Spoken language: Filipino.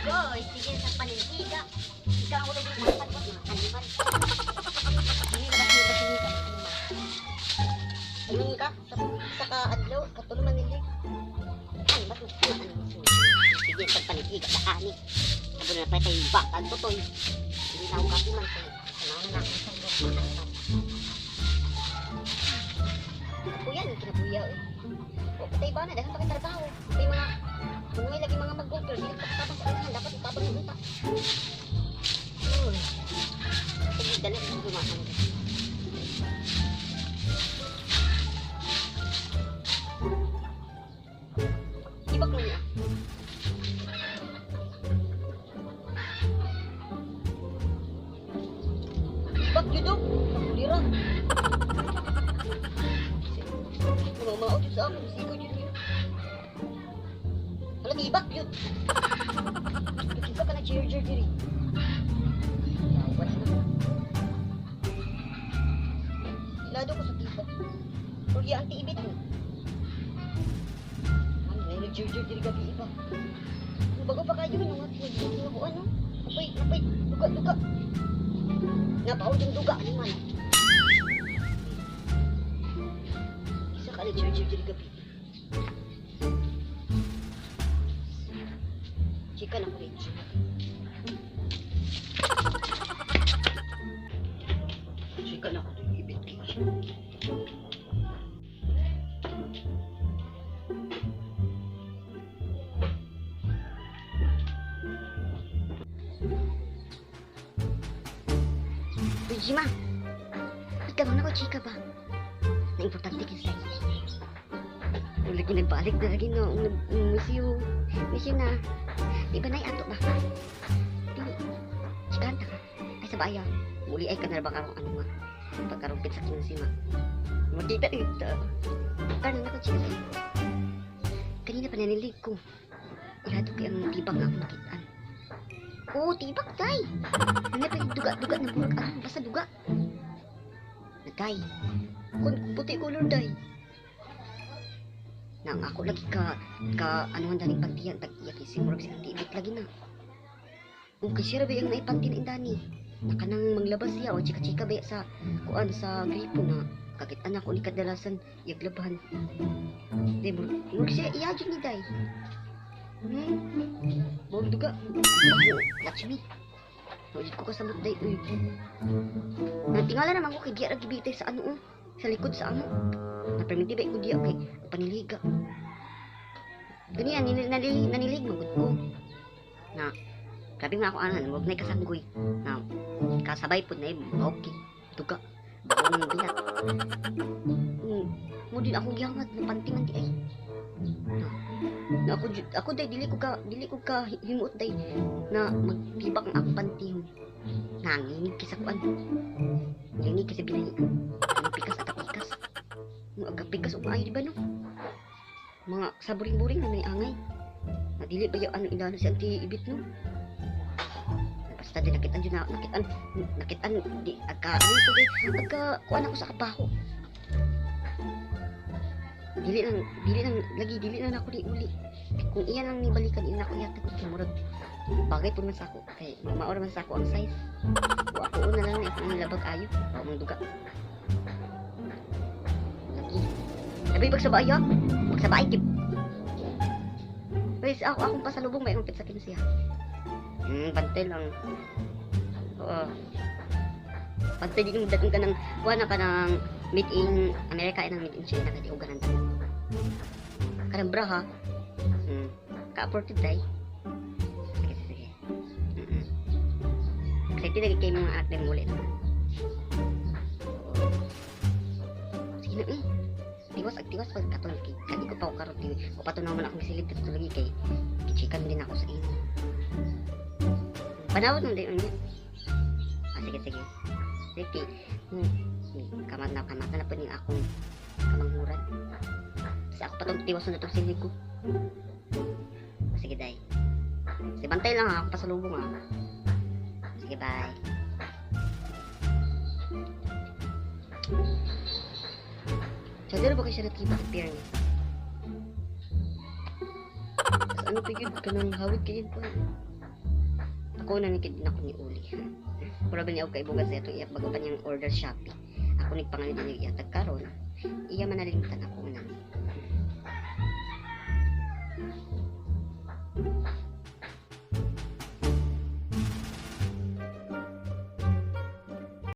Guys, sige sa panindiga. Ikaw ako naging mga palibot mga animal. Hindi na ba sila ka ng animal? Tulungan ka sa kaadlaw, katulungan nila. Ay, ba't ano sige sa panindiga sa ani. Sabi na pa tayo baka, tutoy. Hindi na ako kapiman ko. Sanahan na ako sa mga animal. Kinabuya, kinabuya eh. O, patay ba na? Dahil pa trabaho. May mga may lagi mga mag-google. Hindi nagpapatapang sa kanahan. Dapat itabang yung utak. Sige, dali. Gumahan ka. Ibak mo niya. Ibak yun daw. Pakulira. Mamaot yun sa akin. Sigaw yun yun. Alam, ibak yun. Kita ka na cheer-cheer diri. Yawan na. Ilado ko sa tiba. Pulya ang tiibit mo. Ano, may nag-cheer-cheer diri gabi iba. Bago pa kayo, nabuan, no? Napay, duga. Napahod yung duga, ano man. Isa ka nag-cheer-cheer diri gabi. Chika na ko rin siya. Chika na ko rin ibit kayo siya. Uy, Jima! Ikaw na ko, chika ba? Na importante kayo sa'yo. Ulit ko nagbalik na lagi, no? Miss you na. Di ba na ato ba? Di, chikanta ka. Ay sa baya. Muli ay ka na ba karong ano nga. Pagkarumpit sa kinasima. Magkita dito. Kanan ako chika sa'yo. Kanina pa nanilig ko. Ihado kayo ang tibak nga akong nakitaan. Oo, tibak, day. Nangyay pa yung duga na burag. Ano, basta duga. Day. Kung puti color, day. Nang ako lagi ka anuhan dani pantiyan tag-iya kay simurag sa tibit lagi na. Kung kasi rabi ang naipantin indani. Nakanang manglabas siya o chika-chika ba sa kuan sa gripo na kakit anak ko ni kadalasan yaglabahan. Di mo siya iyadyo ni day. Bawang duga. Catch me. Ulit ko kasamot day. Uy. Natingala naman ko kay Gia Ragibitay sa ano sa likod sa amo. Napermiti ba ko Gia okay paniliga. Ganyan nanilig mo ko. Na grabe nga ako anan, wag na kasanggoy. Na kasabay po na okay. Duga. Bawang bilat. Mo din ako gihangat ng pantingan di ay. Na ako day dili ko ka himuot day na magtibak ang akong pantihon. Nanginig kisa kuan. Nanginig kasi binahi. Ang pikas at pikas. Mga agapikas o maayo di ba no? Mga saburing-buring na may angay. Nadili ba yung ano inano si anti ibit no? Basta din nakitan di agka ano ko di agka kuan ako sa kabaho. Dili lang ako di uli. Kung iyan lang ni balikan ina ko yata ko murag bagay po man sa ako kay maora man sa ako ang size. O ako una lang ni ako nilabag ayo o mong duga. Lagi. Sabi magsabay ya. Magsabay kip. Wes akong pasalubong may umpit sa kinsiya. Bantay lang. Oo. Bantay di kong datong ka ng kuha ka ng made in America and made in China kadi uganan ta. Karang bra ha. Ka-apported day. Sige. Excited lagi kayo mga ate muli naman. Sige na Tiwas pag katon kay kadi ko pa ko karot ko patunaw man ako misilid dito lagi kay chikan din ako sa ino. Panawod mo din niya. Sige. Sige. Kamat na po niya akong kamanghuran. Kasi ako patong tiwas na itong silig ko. Sige, day. Sige, bantay lang ha. Ako pasalubong ha. Sige, bye. Sadero ba kayo siya natiba ang pyramid? Tapos ano pa yun? Kanang hawid kayo pa. Ako na mikid na ko ni Uli. Pero ba niya kay bugas ito iya bago pa niyang order Shopee. Ako nagpangalit niya iya tagkaron. Iya manalimtan ako.